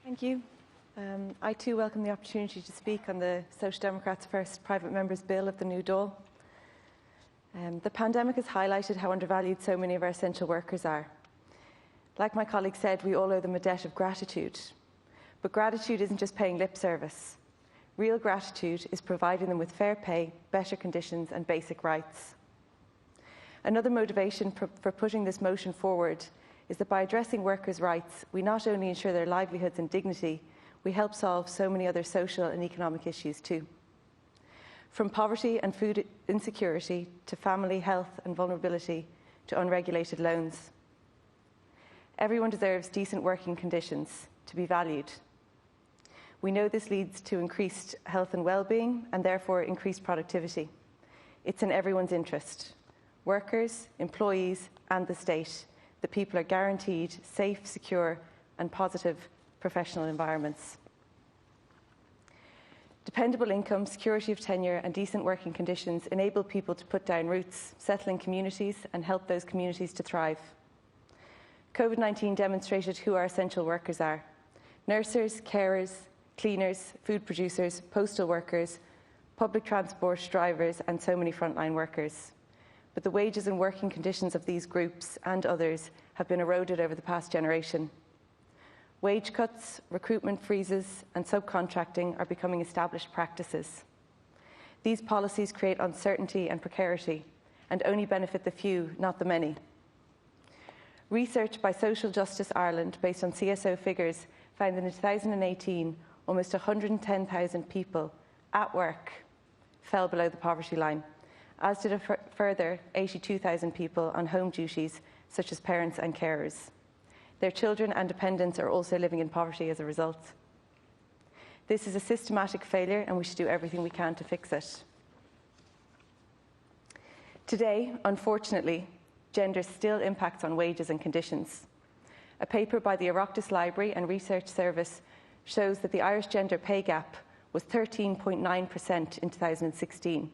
Thank you. I too welcome the opportunity to speak on the Social Democrats' first private members' bill of the new Dáil. The pandemic has highlighted how undervalued so many of our essential workers are. Like my colleague said, we all owe them a debt of gratitude. But gratitude isn't just paying lip service. Real gratitude is providing them with fair pay, better conditions and basic rights. Another motivation for putting this motion forward is that by addressing workers' rights, we not only ensure their livelihoods and dignity, we help solve so many other social and economic issues too. From poverty and food insecurity to family health and vulnerability to unregulated loans. Everyone deserves decent working conditions to be valued. We know this leads to increased health and well-being and therefore increased productivity. It's in everyone's interest. Workers, employees and the state, that people are guaranteed safe, secure and positive professional environments. Dependable income, security of tenure and decent working conditions enable people to put down roots, settle in communities and help those communities to thrive. COVID-19 demonstrated who our essential workers are. Nurses, carers, cleaners, food producers, postal workers, public transport drivers and so many frontline workers. But the wages and working conditions of these groups and others have been eroded over the past generation. Wage cuts, recruitment freezes and subcontracting are becoming established practices. These policies create uncertainty and precarity and only benefit the few, not the many. Research by Social Justice Ireland, based on CSO figures, found that in 2018, almost 110,000 people at work fell below the poverty line, as did a further 82,000 people on home duties, such as parents and carers. Their children and dependents are also living in poverty as a result. This is a systematic failure and we should do everything we can to fix it. Today, unfortunately, gender still impacts on wages and conditions. A paper by the Oireachtas Library and Research Service shows that the Irish gender pay gap was 13.9% in 2016.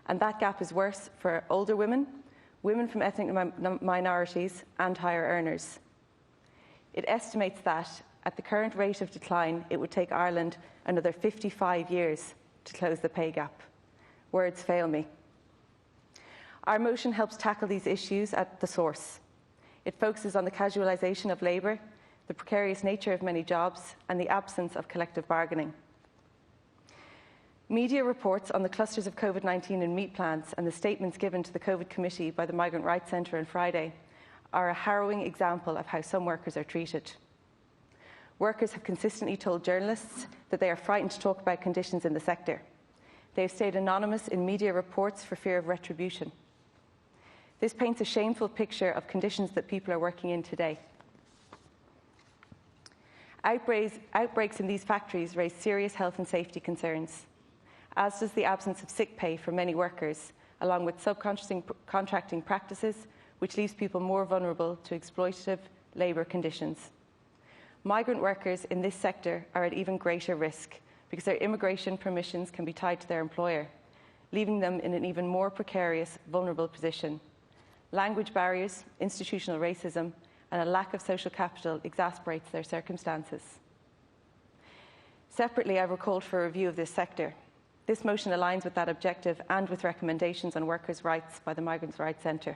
And that gap is worse for older women, women from ethnic minorities and higher earners. It estimates that, at the current rate of decline, it would take Ireland another 55 years to close the pay gap. Words fail me. Our motion helps tackle these issues at the source. It focuses on the casualisation of labour, the precarious nature of many jobs, and the absence of collective bargaining. Media reports on the clusters of COVID-19 in meat plants and the statements given to the COVID committee by the Migrant Rights Centre on Friday are a harrowing example of how some workers are treated. Workers have consistently told journalists that they are frightened to talk about conditions in the sector. They have stayed anonymous in media reports for fear of retribution. This paints a shameful picture of conditions that people are working in today. Outbreaks in these factories raise serious health and safety concerns, as does the absence of sick pay for many workers, along with subcontracting practices, which leaves people more vulnerable to exploitative labour conditions. Migrant workers in this sector are at even greater risk because their immigration permissions can be tied to their employer, leaving them in an even more precarious, vulnerable position. Language barriers, institutional racism, and a lack of social capital exasperates their circumstances. Separately, I've called for a review of this sector. This motion aligns with that objective and with recommendations on workers' rights by the Migrants' Rights Centre.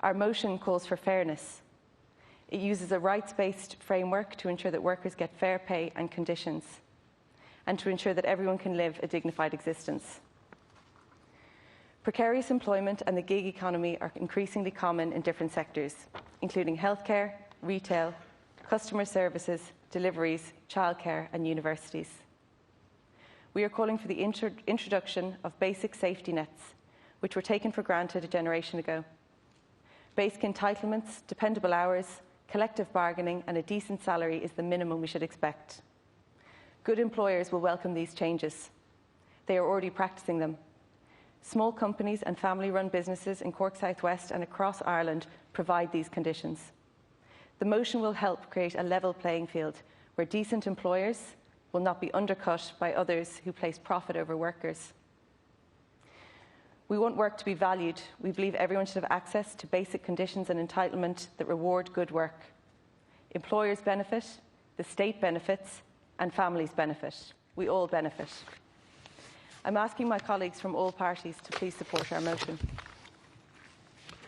Our motion calls for fairness. It uses a rights-based framework to ensure that workers get fair pay and conditions, and to ensure that everyone can live a dignified existence. Precarious employment and the gig economy are increasingly common in different sectors, including healthcare, retail, customer services, deliveries, childcare and universities. We are calling for the introduction of basic safety nets, which were taken for granted a generation ago. Basic entitlements, dependable hours, collective bargaining and a decent salary is the minimum we should expect. Good employers will welcome these changes. They are already practicing them. Small companies and family-run businesses in Cork South West and across Ireland provide these conditions. The motion will help create a level playing field where decent employers will not be undercut by others who place profit over workers. We want work to be valued. We believe everyone should have access to basic conditions and entitlement that reward good work. Employers benefit, The state benefits and families benefit. We all benefit. I'm asking my colleagues from all parties to please support our motion.